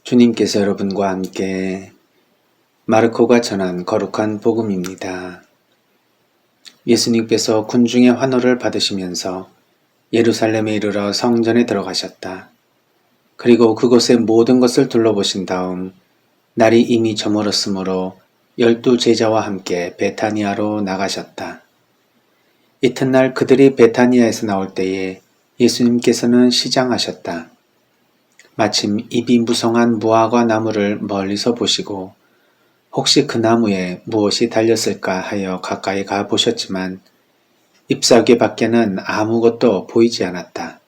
주님께서 여러분과 함께 마르코가 전한 거룩한 복음입니다. 예수님께서 군중의 환호를 받으시면서 예루살렘에 이르러 성전에 들어가셨다. 그리고 그곳의 모든 것을 둘러보신 다음 날이 이미 저물었으므로 12 제자와 함께 베타니아로 나가셨다. 이튿날 그들이 베타니아에서 나올 때에 예수님께서는 시장하셨다. 마침 잎이 무성한 무화과 나무를 멀리서 보시고 혹시 그 나무에 무엇이 달렸을까 하여 가까이 가 보셨지만 잎사귀 밖에는 아무것도 보이지 않았다.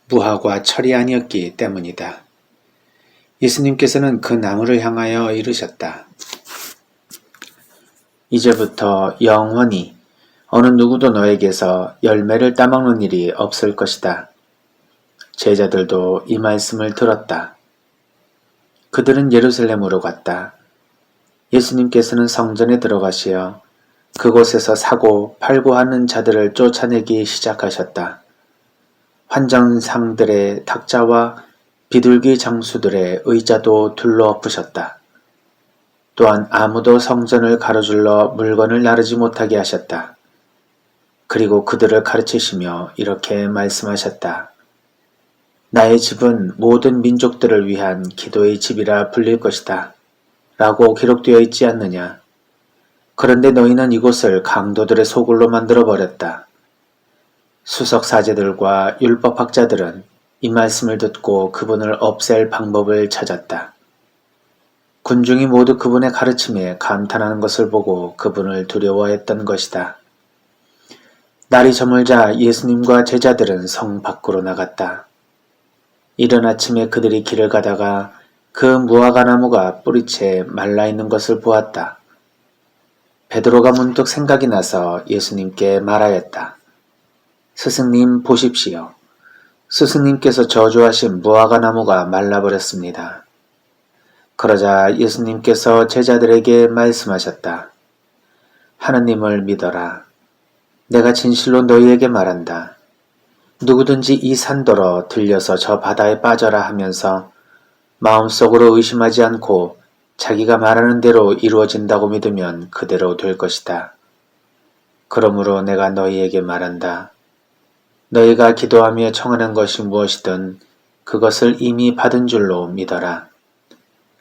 무화과 철이 아니었기 때문이다. 예수님께서는 그 나무를 향하여 이르셨다. 이제부터 영원히 어느 누구도 너에게서 열매를 따먹는 일이 없을 것이다. 제자들도 이 말씀을 들었다. 그들은 예루살렘으로 갔다. 예수님께서는 성전에 들어가시어 그곳에서 사고 팔고 하는 자들을 쫓아내기 시작하셨다. 환전상들의 탁자와 비둘기 장수들의 의자도 둘러엎으셨다. 또한 아무도 성전을 가로질러 물건을 나르지 못하게 하셨다. 그리고 그들을 가르치시며 이렇게 말씀하셨다. 나의 집은 모든 민족들을 위한 기도의 집이라 불릴 것이다. 라고 기록되어 있지 않느냐. 그런데 너희는 이곳을 강도들의 소굴로 만들어버렸다. 수석사제들과 율법학자들은 이 말씀을 듣고 그분을 없앨 방법을 찾았다. 군중이 모두 그분의 가르침에 감탄하는 것을 보고 그분을 두려워했던 것이다. 날이 저물자 예수님과 제자들은 성 밖으로 나갔다. 이른 아침에 그들이 길을 가다가 그 무화과 나무가 뿌리채 말라있는 것을 보았다. 베드로가 문득 생각이 나서 예수님께 말하였다. 스승님 보십시오. 스승님께서 저주하신 무화과 나무가 말라버렸습니다. 그러자 예수님께서 제자들에게 말씀하셨다. 하느님을 믿어라. 내가 진실로 너희에게 말한다. 누구든지 이 산더러 들려서 저 바다에 빠져라 하면서 마음속으로 의심하지 않고 자기가 말하는 대로 이루어진다고 믿으면 그대로 될 것이다. 그러므로 내가 너희에게 말한다. 너희가 기도하며 청하는 것이 무엇이든 그것을 이미 받은 줄로 믿어라.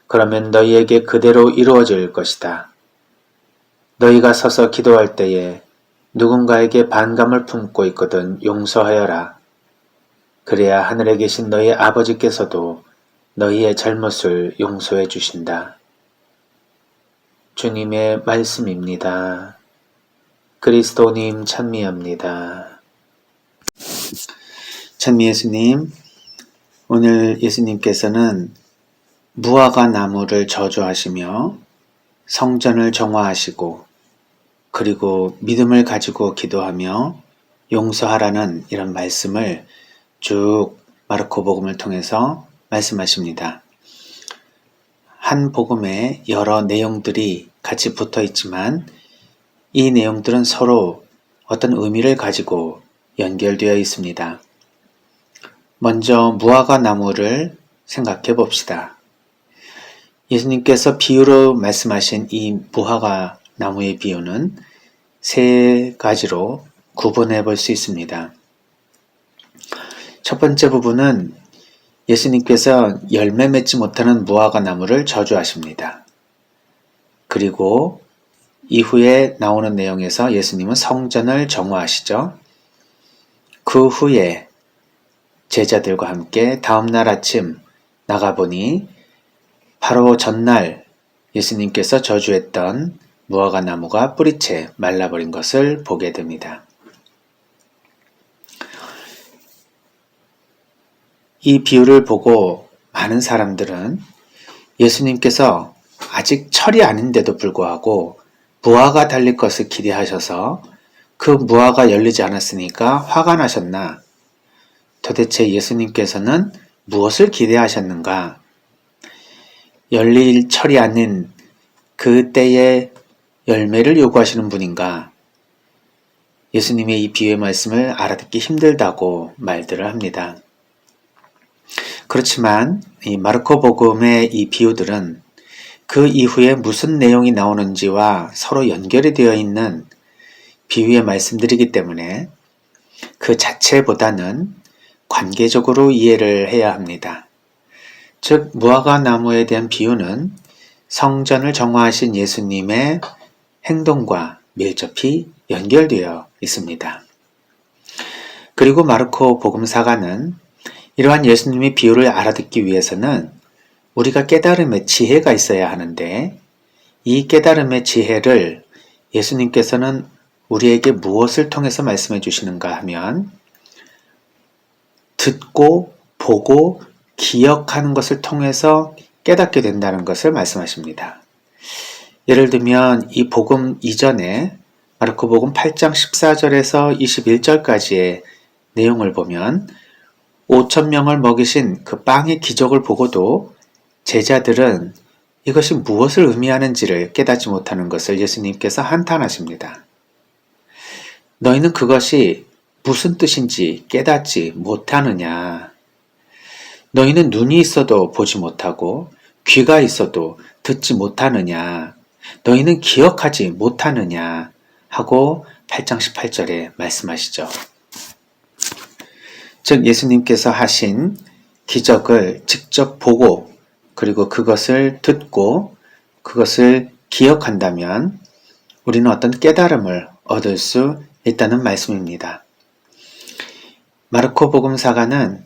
그러면 너희에게 그대로 이루어질 것이다. 너희가 서서 기도할 때에 누군가에게 반감을 품고 있거든 용서하여라. 그래야 하늘에 계신 너희 아버지께서도 너희의 잘못을 용서해 주신다. 주님의 말씀입니다. 그리스도님 찬미합니다. 찬미 예수님, 오늘 예수님께서는 무화과 나무를 저주하시며 성전을 정화하시고 그리고 믿음을 가지고 기도하며 용서하라는 이런 말씀을 쭉 마르코 복음을 통해서 말씀하십니다. 한 복음에 여러 내용들이 같이 붙어 있지만 이 내용들은 서로 어떤 의미를 가지고 연결되어 있습니다. 먼저 무화과 나무를 생각해 봅시다. 예수님께서 비유로 말씀하신 이 무화과 나무의 비유는 세 가지로 구분해 볼 수 있습니다. 첫 번째 부분은 예수님께서 열매 맺지 못하는 무화과 나무를 저주하십니다. 그리고 이후에 나오는 내용에서 예수님은 성전을 정화하시죠. 그 후에 제자들과 함께 다음날 아침 나가보니 바로 전날 예수님께서 저주했던 무화과 나무가 뿌리채 말라버린 것을 보게 됩니다. 이 비유를 보고 많은 사람들은 예수님께서 아직 철이 아닌데도 불구하고 무화과 달릴 것을 기대하셔서 그 무화과 열리지 않았으니까 화가 나셨나? 도대체 예수님께서는 무엇을 기대하셨는가? 열릴 철이 아닌 그때의 열매를 요구하시는 분인가? 예수님의 이 비유의 말씀을 알아듣기 힘들다고 말들을 합니다. 그렇지만 이 마르코 복음의 이 비유들은 그 이후에 무슨 내용이 나오는지와 서로 연결이 되어 있는 비유의 말씀들이기 때문에 그 자체보다는 관계적으로 이해를 해야 합니다. 즉 무화과 나무에 대한 비유는 성전을 정화하신 예수님의 행동과 밀접히 연결되어 있습니다. 그리고 마르코 복음사가는 이러한 예수님의 비유를 알아듣기 위해서는 우리가 깨달음의 지혜가 있어야 하는데 이 깨달음의 지혜를 예수님께서는 우리에게 무엇을 통해서 말씀해 주시는가 하면 듣고 보고 기억하는 것을 통해서 깨닫게 된다는 것을 말씀하십니다. 예를 들면 이 복음 이전에 마르코복음 8장 14절에서 21절까지의 내용을 보면 5,000명을 먹이신 그 빵의 기적을 보고도 제자들은 이것이 무엇을 의미하는지를 깨닫지 못하는 것을 예수님께서 한탄하십니다. 너희는 그것이 무슨 뜻인지 깨닫지 못하느냐. 너희는 눈이 있어도 보지 못하고 귀가 있어도 듣지 못하느냐. 너희는 기억하지 못하느냐 하고 8장 18절에 말씀하시죠. 즉 예수님께서 하신 기적을 직접 보고 그리고 그것을 듣고 그것을 기억한다면 우리는 어떤 깨달음을 얻을 수 있다는 말씀입니다. 마르코 복음사가는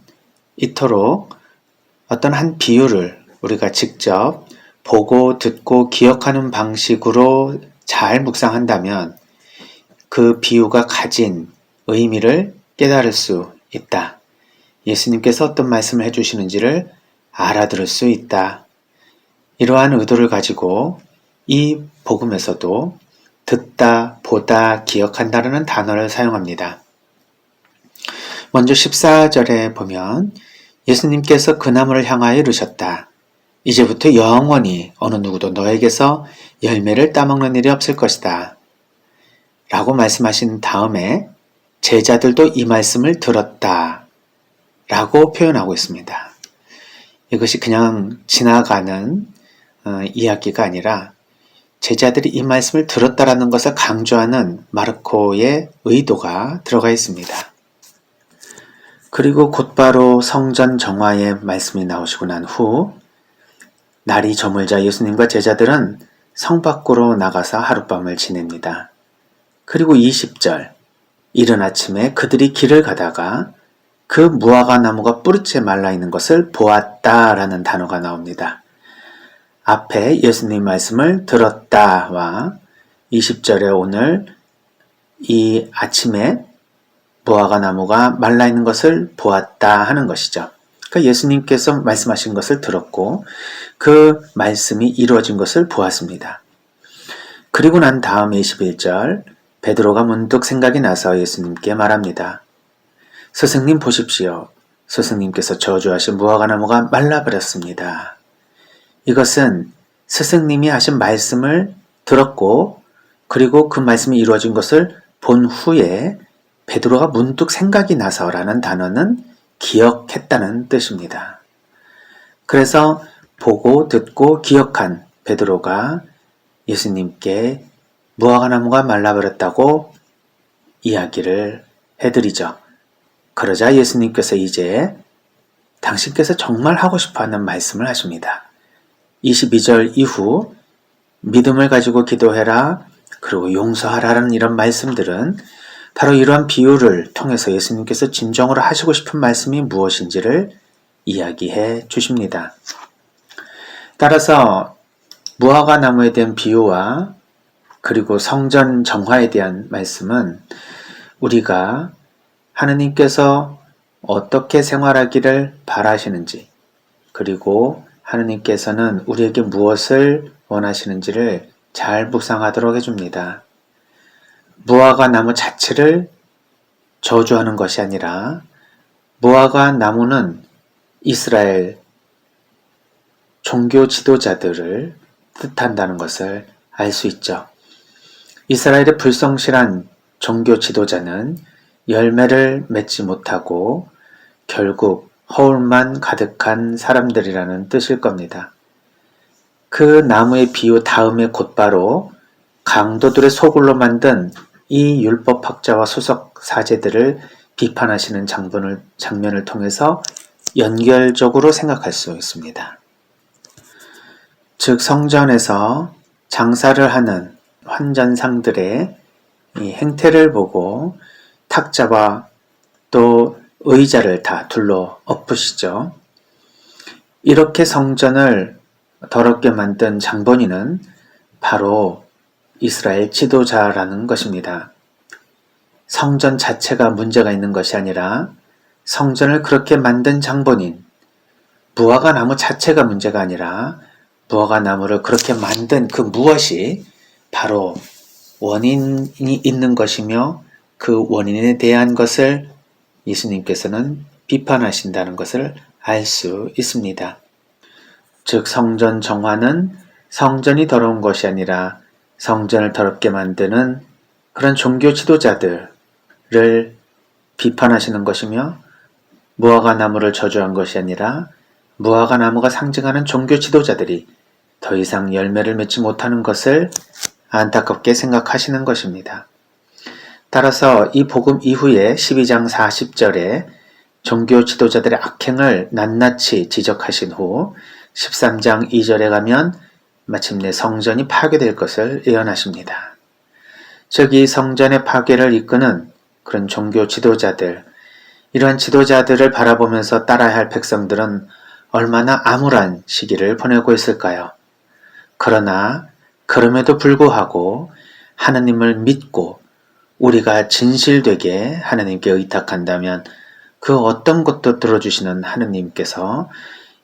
이토록 어떤 한 비유를 우리가 직접 보고 듣고 기억하는 방식으로 잘 묵상한다면 그 비유가 가진 의미를 깨달을 수 있다. 예수님께서 어떤 말씀을 해주시는지를 알아들을 수 있다. 이러한 의도를 가지고 이 복음에서도 듣다, 보다, 기억한다라는 단어를 사용합니다. 먼저 14절에 보면 예수님께서 그 나무를 향하여 이르셨다. 이제부터 영원히 어느 누구도 너에게서 열매를 따먹는 일이 없을 것이다. 라고 말씀하신 다음에 제자들도 이 말씀을 들었다. 라고 표현하고 있습니다. 이것이 그냥 지나가는 이야기가 아니라 제자들이 이 말씀을 들었다라는 것을 강조하는 마르코의 의도가 들어가 있습니다. 그리고 곧바로 성전 정화의 말씀이 나오시고 난 후 날이 저물자 예수님과 제자들은 성 밖으로 나가서 하룻밤을 지냅니다. 그리고 20절 이른 아침에 그들이 길을 가다가 그 무화과 나무가 뿌리째 말라있는 것을 보았다라는 단어가 나옵니다. 앞에 예수님 말씀을 들었다와 20절에 오늘 이 아침에 무화과 나무가 말라있는 것을 보았다 하는 것이죠. 그러니까 예수님께서 말씀하신 것을 들었고 그 말씀이 이루어진 것을 보았습니다. 그리고 난 다음 21절 베드로가 문득 생각이 나서 예수님께 말합니다. 스승님 보십시오. 스승님께서 저주하신 무화과 나무가 말라버렸습니다. 이것은 스승님이 하신 말씀을 들었고 그리고 그 말씀이 이루어진 것을 본 후에 베드로가 문득 생각이 나서라는 단어는 기억했다는 뜻입니다. 그래서 보고 듣고 기억한 베드로가 예수님께 무화과 나무가 말라버렸다고 이야기를 해드리죠. 그러자 예수님께서 이제 당신께서 정말 하고 싶어하는 말씀을 하십니다. 22절 이후 믿음을 가지고 기도해라 그리고 용서하라는 이런 말씀들은 바로 이러한 비유를 통해서 예수님께서 진정으로 하시고 싶은 말씀이 무엇인지를 이야기해 주십니다. 따라서 무화과 나무에 대한 비유와 그리고 성전 정화에 대한 말씀은 우리가 하느님께서 어떻게 생활하기를 바라시는지 그리고 하느님께서는 우리에게 무엇을 원하시는지를 잘 묵상하도록 해줍니다. 무화과 나무 자체를 저주하는 것이 아니라 무화과 나무는 이스라엘 종교 지도자들을 뜻한다는 것을 알 수 있죠. 이스라엘의 불성실한 종교 지도자는 열매를 맺지 못하고 결국 허울만 가득한 사람들이라는 뜻일 겁니다. 그 나무의 비유 다음에 곧바로 강도들의 소굴로 만든 이 율법학자와 수석 사제들을 비판하시는 장면을 통해서 연결적으로 생각할 수 있습니다. 즉 성전에서 장사를 하는 환전상들의 이 행태를 보고 탁자와 또 의자를 다 둘러 엎으시죠. 이렇게 성전을 더럽게 만든 장본인은 바로 이스라엘 지도자라는 것입니다. 성전 자체가 문제가 있는 것이 아니라 성전을 그렇게 만든 장본인, 무화과 나무 자체가 문제가 아니라 무화과 나무를 그렇게 만든 그 무엇이 바로 원인이 있는 것이며 그 원인에 대한 것을 예수님께서는 비판하신다는 것을 알 수 있습니다. 즉 성전 정화는 성전이 더러운 것이 아니라 성전을 더럽게 만드는 그런 종교 지도자들을 비판하시는 것이며 무화과 나무를 저주한 것이 아니라 무화과 나무가 상징하는 종교 지도자들이 더 이상 열매를 맺지 못하는 것을 안타깝게 생각하시는 것입니다. 따라서 이 복음 이후에 12장 40절에 종교 지도자들의 악행을 낱낱이 지적하신 후 13장 2절에 가면 마침내 성전이 파괴될 것을 예언하십니다. 즉 이 성전의 파괴를 이끄는 그런 종교 지도자들, 이러한 지도자들을 바라보면서 따라야 할 백성들은 얼마나 암울한 시기를 보내고 있을까요? 그러나 그럼에도 불구하고 하나님을 믿고 우리가 진실되게 하나님께 의탁한다면 그 어떤 것도 들어주시는 하나님께서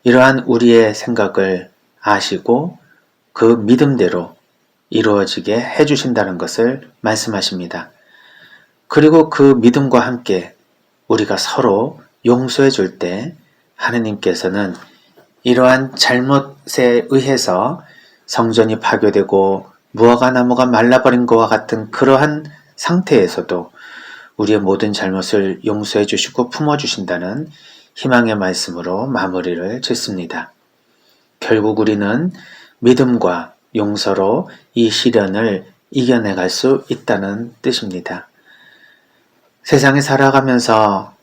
이러한 우리의 생각을 아시고 그 믿음대로 이루어지게 해주신다는 것을 말씀하십니다. 그리고 그 믿음과 함께 우리가 서로 용서해 줄 때 하나님께서는 이러한 잘못에 의해서 성전이 파괴되고 무화과 나무가 말라버린 것과 같은 그러한 상태에서도 우리의 모든 잘못을 용서해 주시고 품어주신다는 희망의 말씀으로 마무리를 짓습니다. 결국 우리는 믿음과 용서로 이 시련을 이겨내갈 수 있다는 뜻입니다. 세상에 살아가면서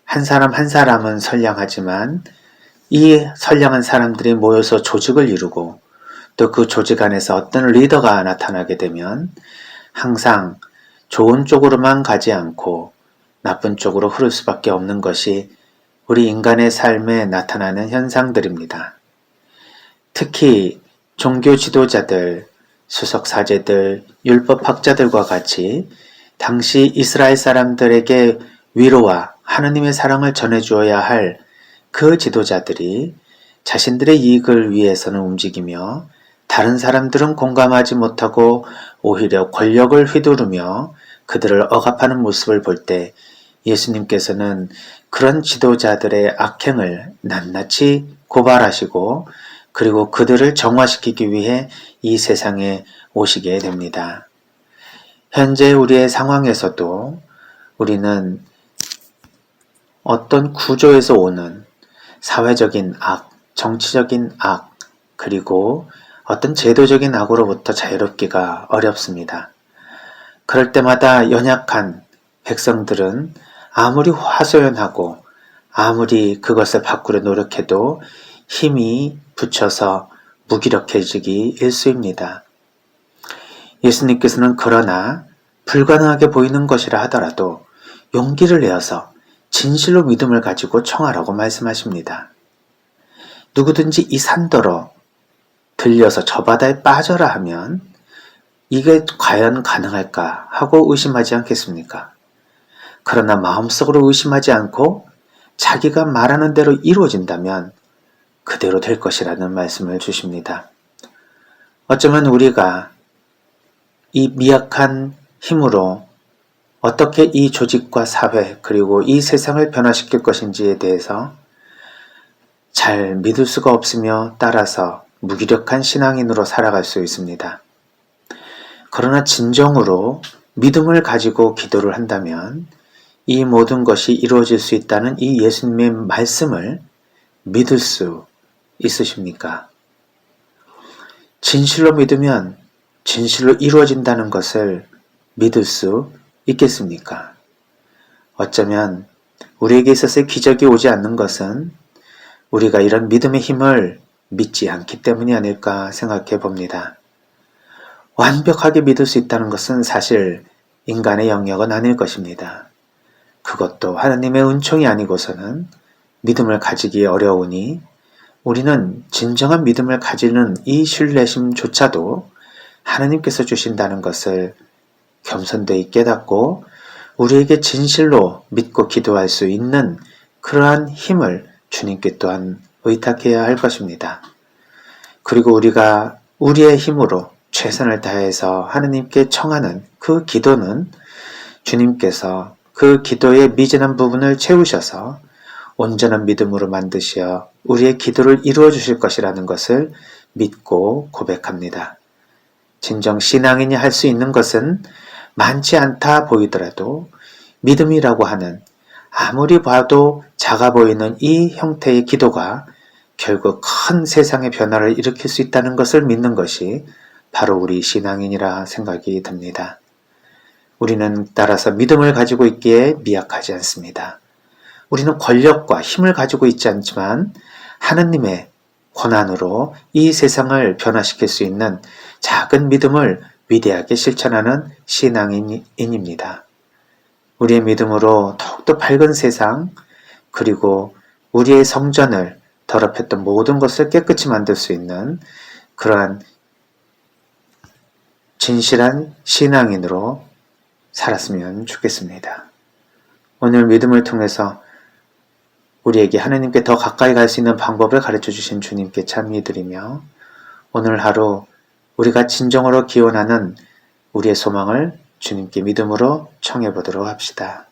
한 사람 한 사람은 선량하지만 이 선량한 사람들이 모여서 조직을 이루고 또 그 조직 안에서 어떤 리더가 나타나게 되면 항상 좋은 쪽으로만 가지 않고 나쁜 쪽으로 흐를 수밖에 없는 것이 우리 인간의 삶에 나타나는 현상들입니다. 특히 종교 지도자들, 수석사제들, 율법학자들과 같이 당시 이스라엘 사람들에게 위로와 하느님의 사랑을 전해주어야 할 그 지도자들이 자신들의 이익을 위해서는 움직이며 다른 사람들은 공감하지 못하고 오히려 권력을 휘두르며 그들을 억압하는 모습을 볼 때 예수님께서는 그런 지도자들의 악행을 낱낱이 고발하시고 그리고 그들을 정화시키기 위해 이 세상에 오시게 됩니다. 현재 우리의 상황에서도 우리는 어떤 구조에서 오는 사회적인 악, 정치적인 악, 그리고 어떤 제도적인 악으로부터 자유롭기가 어렵습니다. 그럴 때마다 연약한 백성들은 아무리 화소연하고 아무리 그것을 바꾸려 노력해도 힘이 붙여서 무기력해지기 일쑤입니다. 예수님께서는 그러나 불가능하게 보이는 것이라 하더라도 용기를 내어서 진실로 믿음을 가지고 청하라고 말씀하십니다. 누구든지 이 산더러 들려서 저 바다에 빠져라 하면 이게 과연 가능할까 하고 의심하지 않겠습니까? 그러나 마음속으로 의심하지 않고 자기가 말하는 대로 이루어진다면 그대로 될 것이라는 말씀을 주십니다. 어쩌면 우리가 이 미약한 힘으로 어떻게 이 조직과 사회 그리고 이 세상을 변화시킬 것인지에 대해서 잘 믿을 수가 없으며 따라서 무기력한 신앙인으로 살아갈 수 있습니다. 그러나 진정으로 믿음을 가지고 기도를 한다면 이 모든 것이 이루어질 수 있다는 이 예수님의 말씀을 믿을 수 있으십니까? 진실로 믿으면 진실로 이루어진다는 것을 믿을 수 있겠습니까? 어쩌면 우리에게 있어서 기적이 오지 않는 것은 우리가 이런 믿음의 힘을 믿지 않기 때문이 아닐까 생각해 봅니다. 완벽하게 믿을 수 있다는 것은 사실 인간의 영역은 아닐 것입니다. 그것도 하나님의 은총이 아니고서는 믿음을 가지기 어려우니 우리는 진정한 믿음을 가지는 이 신뢰심조차도 하나님께서 주신다는 것을 겸손되이 깨닫고 우리에게 진실로 믿고 기도할 수 있는 그러한 힘을 주님께 또한 의탁해야 할 것입니다. 그리고 우리가 우리의 힘으로 최선을 다해서 하느님께 청하는 그 기도는 주님께서 그 기도의 미진한 부분을 채우셔서 온전한 믿음으로 만드시어 우리의 기도를 이루어 주실 것이라는 것을 믿고 고백합니다. 진정 신앙인이 할 수 있는 것은 많지 않다 보이더라도 믿음이라고 하는 아무리 봐도 작아 보이는 이 형태의 기도가 결국 큰 세상의 변화를 일으킬 수 있다는 것을 믿는 것이 바로 우리 신앙인이라 생각이 듭니다. 우리는 따라서 믿음을 가지고 있기에 미약하지 않습니다. 우리는 권력과 힘을 가지고 있지 않지만 하느님의 권한으로 이 세상을 변화시킬 수 있는 작은 믿음을 위대하게 실천하는 신앙인입니다. 우리의 믿음으로 더욱더 밝은 세상 그리고 우리의 성전을 더럽혔던 모든 것을 깨끗이 만들 수 있는 그러한 진실한 신앙인으로 살았으면 좋겠습니다. 오늘 믿음을 통해서 우리에게 하나님께 더 가까이 갈 수 있는 방법을 가르쳐 주신 주님께 찬미드리며 오늘 하루 우리가 진정으로 기원하는 우리의 소망을 주님께 믿음으로 청해 보도록 합시다.